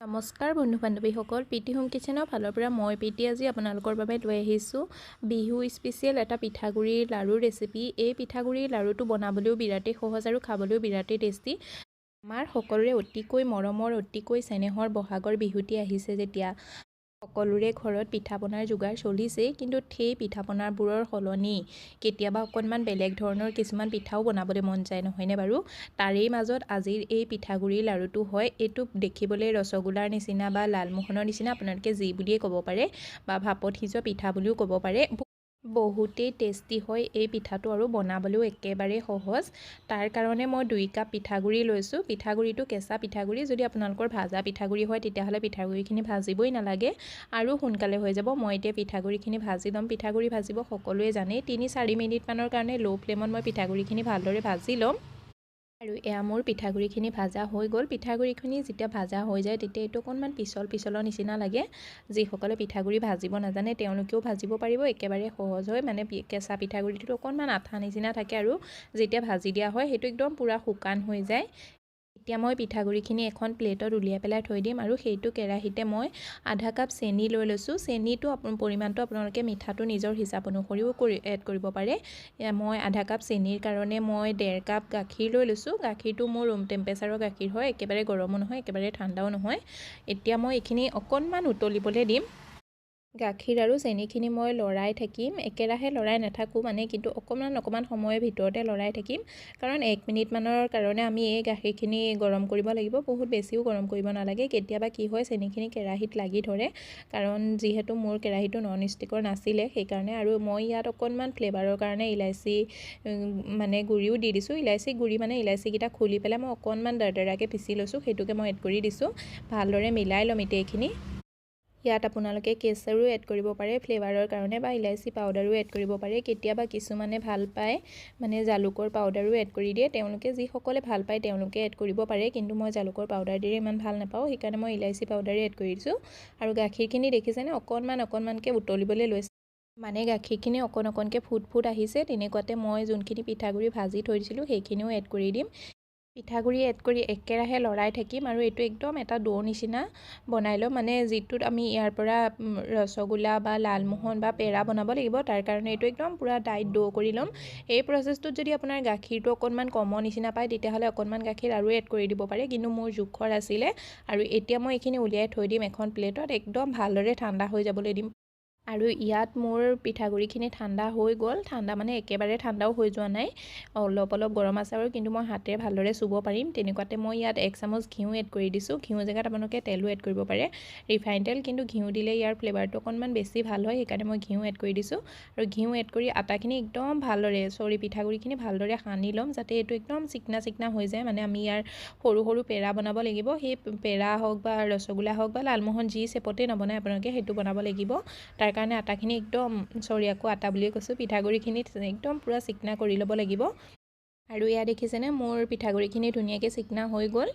নমস্কাৰ বন্ধু বান্ধৱীসকল, প্ৰীতি হোম কিচেনৰ ফালৰ পৰা মই প্ৰীতি আজি আপোনালোকৰ বাবে লৈ আহিছোঁ বিহু স্পেচিয়েল এটা পিঠাগুড়িৰ লাৰু ৰেচিপি। এই পিঠাগুড়িৰ লাৰুটো বনাবলৈও বিৰাটেই সহজ আৰু খাবলৈও বিৰাটেই টেষ্টি। আমাৰ সকলোৰে অতিকৈ মৰমৰ, অতিকৈ চেনেহৰ বহাগৰ বিহুটি আহিছে যেতিয়া সকলোৰে ঘৰত পিঠা পনাৰ যোগাৰ চলিছেই, কিন্তু সেই পিঠা পনাবোৰৰ সলনি কেতিয়াবা অকণমান বেলেগ ধৰণৰ কিছুমান পিঠাও বনাবলৈ মন যায়, নহয়নে বাৰু? তাৰেই মাজত আজিৰ এই পিঠাগুড়িৰ লাৰুটো হয়। এইটো দেখিবলৈ ৰসগোল্লাৰ নিচিনা বা লালমোহনৰ নিচিনা আপোনালোকে যি বুলিয়ে ক'ব পাৰে, বা ভাপত সিজোৱা পিঠা বুলিও ক'ব পাৰে। বহুতেই টেষ্টি হয় এই পিঠাটো আৰু বনাবলৈও একেবাৰে সহজ। তাৰ কাৰণে মই 2 কাপ পিঠাগুড়ি লৈছোঁ। পিঠাগুড়িটো কেঁচা পিঠাগুড়ি, যদি আপোনালোকৰ ভাজা পিঠাগুড়ি হয় তেতিয়াহ'লে পিঠাগুড়িখিনি ভাজিবই নালাগে আৰু সোনকালে হৈ যাব। মই এতিয়া পিঠাগুড়িখিনি ভাজি ল'ম। পিঠাগুড়ি ভাজিব সকলোৱে জানেই। 3-4 মিনিটমানৰ কাৰণে ল' ফ্লেমত মই পিঠাগুড়িখিনি ভালদৰে ভাজি ল'ম। আৰু এয়া মোৰ পিঠাগুড়িখিনি ভাজা হৈ গ'ল। পিঠাগুড়িখিনি যেতিয়া ভাজা হৈ যায় তেতিয়া এইটো অকণমান পিছলৰ নিচিনা লাগে। যিসকলে পিঠাগুড়ি ভাজিব নাজানে তেওঁলোকেও ভাজিব পাৰিব, একেবাৰে সহজ হয়। মানে কেঁচা পিঠাগুড়িটো অকণমান আঠা নিচিনা থাকে আৰু যেতিয়া ভাজি দিয়া হয় সেইটো একদম পূৰা শুকান হৈ যায়। এতিয়া মই পিঠাগুড়িখিনি এখন প্লেটত উলিয়াই পেলাই থৈ দিম আৰু সেইটো কেৰাহীতে মই আধা কাপ চেনি লৈ লৈছোঁ। চেনিটো পৰিমাণটো আপোনালোকে মিঠাটো নিজৰ হিচাপ অনুসৰিও এড কৰিব পাৰে। মই আধা কাপ চেনিৰ কাৰণে মই 1.5 কাপ গাখীৰ লৈ লৈছোঁ। গাখীৰটো মোৰ ৰুম টেম্পাৰেচাৰৰ গাখীৰ হয়, একেবাৰে গৰমো নহয় একেবাৰে ঠাণ্ডাও নহয়। এতিয়া মই এইখিনি অকণমান উতলিবলৈ দিম। গাখীৰ আৰু চেনিখিনি মই লৰাই থাকিম, একেৰাহে লৰাই নাথাকোঁ মানে, কিন্তু অকণমান সময়ৰ ভিতৰতে লৰাই থাকিম। কাৰণ 1 মিনিটমানৰ কাৰণে আমি এই গাখীৰখিনি গৰম কৰিব লাগিব, বহুত বেছিও গৰম কৰিব নালাগে। কেতিয়াবা কি হয় চেনিখিনি কেৰাহীত লাগি ধৰে, কাৰণ যিহেতু মোৰ কেৰাহীটো নন ষ্টিকৰ নাছিলে সেইকাৰণে। আৰু মই ইয়াত অকণমান ফ্লেভাৰৰ কাৰণে ইলাচি মানে গুড়িও দি দিছোঁ। ইলাচি গুড়ি মানে ইলাচিকেইটা খুলি পেলাই মই অকণমান দৰদৰাকৈ পিচি লৈছোঁ, সেইটোকে মই এড কৰি দিছোঁ। ভালদৰে মিলাই ল'ম এতিয়া এইখিনি। ইয়াত আপোনালোকে কেশৰো এড কৰিব পাৰে ফ্লেভাৰৰ কাৰণে, বা ইলাচি পাউডাৰো এড কৰিব পাৰে। কেতিয়াবা কিছুমানে ভাল পায় মানে জালুকৰ পাউডাৰো এড কৰি দিয়ে। তেওঁলোকে যিসকলে ভাল পায় তেওঁলোকে এড কৰিব পাৰে, কিন্তু মই জালুকৰ পাউডাৰ দিলে ইমান ভাল নাপাওঁ, সেইকাৰণে মই ইলাচি পাউডাৰে এড কৰি দিছোঁ। আৰু গাখীৰখিনি দেখিছেনে অকণমানকৈ উতলিবলৈ লৈছে, মানে গাখীৰখিনি অকণকৈ ফুট আহিছে। তেনেকুৱাতে মই যোনখিনি পিঠাগুড়ি ভাজি থৈ দিছিলোঁ সেইখিনিও এড কৰি দিম। পিঠাগুড়ি এড কৰি একেৰাহে লৰাই থাকিম আৰু এইটো একদম এটা ডো নিচিনা বনাই ল'ম। মানে যিটোত আমি ইয়াৰ পৰা ৰসগোল্লা বা লালমোহন বা পেৰা বনাব লাগিব, তাৰ কাৰণে এইটো একদম পূৰা টাইট ডো কৰি ল'ম। এই প্ৰচেছটোত যদি আপোনাৰ গাখীৰটো অকণমান কমৰ নিচিনা পায় তেতিয়াহ'লে অকণমান গাখীৰ আৰু এড কৰি দিব পাৰে, কিন্তু মোৰ জোখৰ আছিলে। আৰু এতিয়া মই এইখিনি উলিয়াই থৈ দিম এখন প্লেটত, একদম ভালদৰে ঠাণ্ডা হৈ যাবলৈ দিম। আৰু ইয়াত মোৰ পিঠাগুড়িখিনি ঠাণ্ডা হৈ গ'ল। ঠাণ্ডা মানে একেবাৰে ঠাণ্ডাও হৈ যোৱা নাই, অলপ গৰম আছে আৰু, কিন্তু মই হাতেৰে ভালদৰে চুব পাৰিম। তেনেকুৱাতে মই ইয়াত 1 চামুচ ঘিউ এড কৰি দিছোঁ। ঘিউ জেগাত আপোনালোকে তেলো এড কৰিব পাৰে, ৰিফাইন তেল, কিন্তু ঘিউ দিলে ইয়াৰ ফ্লেভাৰটো অকণমান বেছি ভাল হয়, সেইকাৰণে মই ঘিউ এড কৰি দিছোঁ। আৰু ঘিউ এড কৰি আটাখিনি একদম ভালদৰে পিঠাগুড়িখিনি ভালদৰে সানি ল'ম, যাতে এইটো একদম চিকনা হৈ যায়। মানে আমি ইয়াৰ সৰু পেৰা বনাব লাগিব। সেই পেৰা হওক বা ৰসগোল্লা হওক বা লালমোহন যি চেপতে নবনায় আপোনালোকে সেইটো বনাব লাগিব। তাৰ কাৰণে আটাখিনি একদম আকৌ আটা বুলিয়ে কৈছোঁ, পিঠাগুড়িখিনি একদম পূৰা চিকনা কৰি ল'ব লাগিব। আৰু এয়া দেখিছেনে মোৰ পিঠাগুড়িখিনি ধুনীয়াকৈ চিকনা হৈ গ'ল।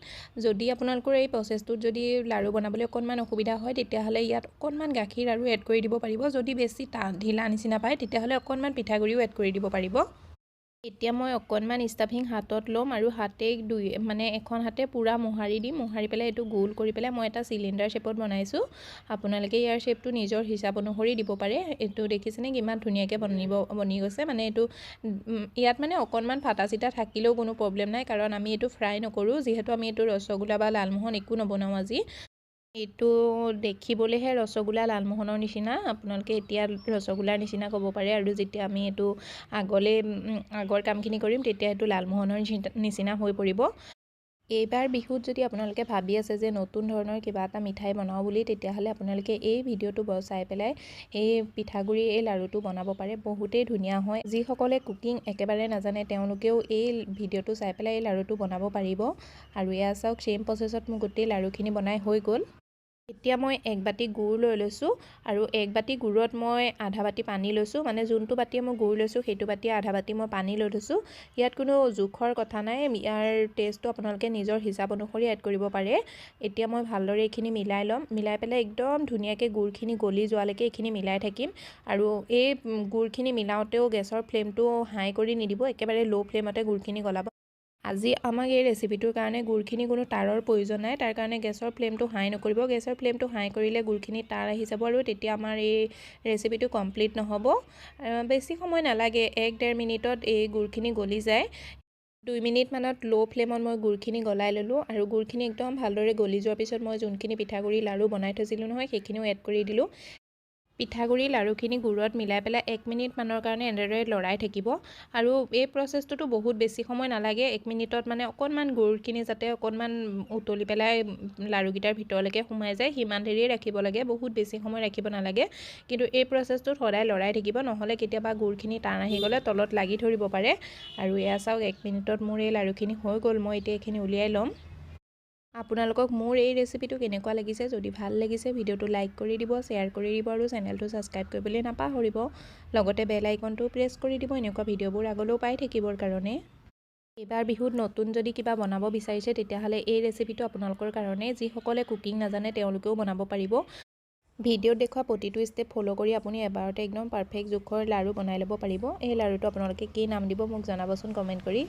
যদি আপোনালোকৰ এই প্ৰচেছটোত যদি লাৰু বনাবলৈ অকণমান অসুবিধা হয় তেতিয়াহ'লে ইয়াত অকণমান গাখীৰ আৰু এড কৰি দিব পাৰিব। যদি বেছি ঢিলা নিচিনা পায় তেতিয়াহ'লে অকণমান পিঠাগুড়িও এড কৰি দিব পাৰিব। এতিয়া মই অকণমান ষ্টাফিং হাতত ল'ম আৰু এখন হাতে পূৰা মোহাৰি দিম। মোহাৰি পেলাই এইটো গোল কৰি পেলাই মই এটা চিলিণ্ডাৰ শ্বেপত বনাইছোঁ। আপোনালোকে ইয়াৰ শ্বেপটো নিজৰ হিচাপ অনুসৰি দিব পাৰে। এইটো দেখিছেনে কিমান ধুনীয়াকৈ বনি গৈছে। মানে এইটো ইয়াত মানে অকণমান ফাটা চিটা থাকিলেও কোনো প্ৰব্লেম নাই, কাৰণ আমি এইটো ফ্ৰাই নকৰোঁ, যিহেতু আমি এইটো ৰসগোল্লা বা লালমোহন একো নবনাওঁ আজি। এইটো দেখিবলৈহে ৰসগোল্লা লালমোহনৰ নিচিনা, আপোনালোকে এতিয়া ৰসগোল্লাৰ নিচিনা ক'ব পাৰে। আৰু যেতিয়া আমি এইটো আগৰ কামখিনি কৰিম তেতিয়া এইটো লালমোহনৰ নিচিনা হৈ পৰিব। এইবাৰ বিহুত যদি আপোনালোকে ভাবি আছে যে নতুন ধৰণৰ কিবা এটা মিঠাই বনাওঁ বুলি, তেতিয়াহ'লে আপোনালোকে এই ভিডিঅ'টো চাই পেলাই এই পিঠাগুড়ি এই লাৰুটো বনাব পাৰে, বহুতেই ধুনীয়া হয়। যিসকলে কুকিং একেবাৰে নাজানে তেওঁলোকেও এই ভিডিঅ'টো চাই পেলাই এই লাৰুটো বনাব পাৰিব। আৰু এয়া চাওক, চেম প্ৰচেছত মোৰ গোটেই লাৰুখিনি বনাই হৈ গ'ল। এতিয়া মই 1 বাতি গুড় লৈ লৈছোঁ আৰু 1 বাতি গুড়ত মই আধা বাতি পানী লৈছোঁ। মানে যোনটো বাতিয়ে মই গুড় লৈছোঁ সেইটো বাতিয়ে আধা বাতি মই পানী লৈ থৈছোঁ। ইয়াত কোনো জোখৰ কথা নাই, ইয়াৰ টেষ্টটো আপোনালোকে নিজৰ হিচাপ অনুসৰি এড কৰিব পাৰে। এতিয়া মই ভালদৰে এইখিনি মিলাই ল'ম। মিলাই পেলাই একদম ধুনীয়াকৈ গুড়খিনি গলি যোৱালৈকে এইখিনি মিলাই থাকিম। আৰু এই গুড়খিনি মিলাওঁতেও গেছৰ ফ্লেমটো হাই কৰি নিদিব, একেবাৰে ল' ফ্লেমতে গুড়খিনি গলাব। আজি আমাক এই ৰেচিপিটোৰ কাৰণে গুড়খিনি কোনো তাৰৰ প্ৰয়োজন নাই। তাৰ কাৰণে গেছৰ ফ্লেমটো হাই নকৰিব। গেছৰ ফ্লেমটো হাই কৰিলে গুড়খিনি তাৰ আহি যাব আৰু তেতিয়া আমাৰ এই ৰেচিপিটো কমপ্লিট নহ'ব। বেছি সময় নালাগে, 1-1.5 মিনিটত এই গুড়খিনি গলি যায়। 2 মিনিটমানত ল' ফ্লেমত মই গুড়খিনি গলাই ল'লোঁ আৰু গুড়খিনি একদম ভালদৰে গলি যোৱাৰ পিছত মই যোনখিনি পিঠাগুড়ি লাৰু বনাই থৈছিলোঁ নহয় সেইখিনিও এড কৰি দিলোঁ। পিঠাগুড়ি লাৰুখিনি গুড়ত মিলাই পেলাই 1 মিনিটমানৰ কাৰণে এনেদৰে লৰাই থাকিব আৰু এই প্ৰচেছটোতো বহুত বেছি সময় নালাগে। 1 মিনিটত মানে অকণমান গুড়খিনি যাতে অকণমান উতলি পেলাই লাৰুকেইটাৰ ভিতৰলৈকে সোমাই যায় সিমান দেৰিয়ে ৰাখিব লাগে, বহুত বেছি সময় ৰাখিব নালাগে। কিন্তু এই প্ৰচেছটোত সদায় লৰাই থাকিব, নহ'লে কেতিয়াবা গুড়খিনি টান আহি গ'লে তলত লাগি ধৰিব পাৰে। আৰু এয়া চাওক 1 মিনিটত মোৰ এই লাৰুখিনি হৈ গ'ল। মই এতিয়া এইখিনি উলিয়াই ল'ম। আপোনালোকক মোৰ এই ৰেচিপিটো কেনেকুৱা লাগিছে, যদি ভাল লাগিছে ভিডিঅ'টো লাইক কৰি দিব, শ্বেয়াৰ কৰি দিব আৰু চেনেলটো ছাবস্ক্ৰাইব কৰিবলৈ নাপাহৰিব। লগতে বেল আইকনটো প্ৰেছ কৰি দিব এনেকুৱা ভিডিঅ'বোৰ আগলৈও পাই থাকিবৰ কাৰণে। এইবাৰ বিহুত নতুন যদি কিবা বনাব বিচাৰিছে তেতিয়াহ'লে এই ৰেচিপিটো আপোনালোকৰ কাৰণে। যিসকলে কুকিং নাজানে তেওঁলোকেও বনাব পাৰিব। ভিডিঅ'ত দেখুওৱা প্ৰতিটো ষ্টেপ ফ'ল' কৰি আপুনি এবাৰতে একদম পাৰফেক্ট জোখৰ লাৰু বনাই ল'ব পাৰিব। এই লাৰুটো আপোনালোকে কি নাম দিব মোক জনাবচোন কমেণ্ট কৰি।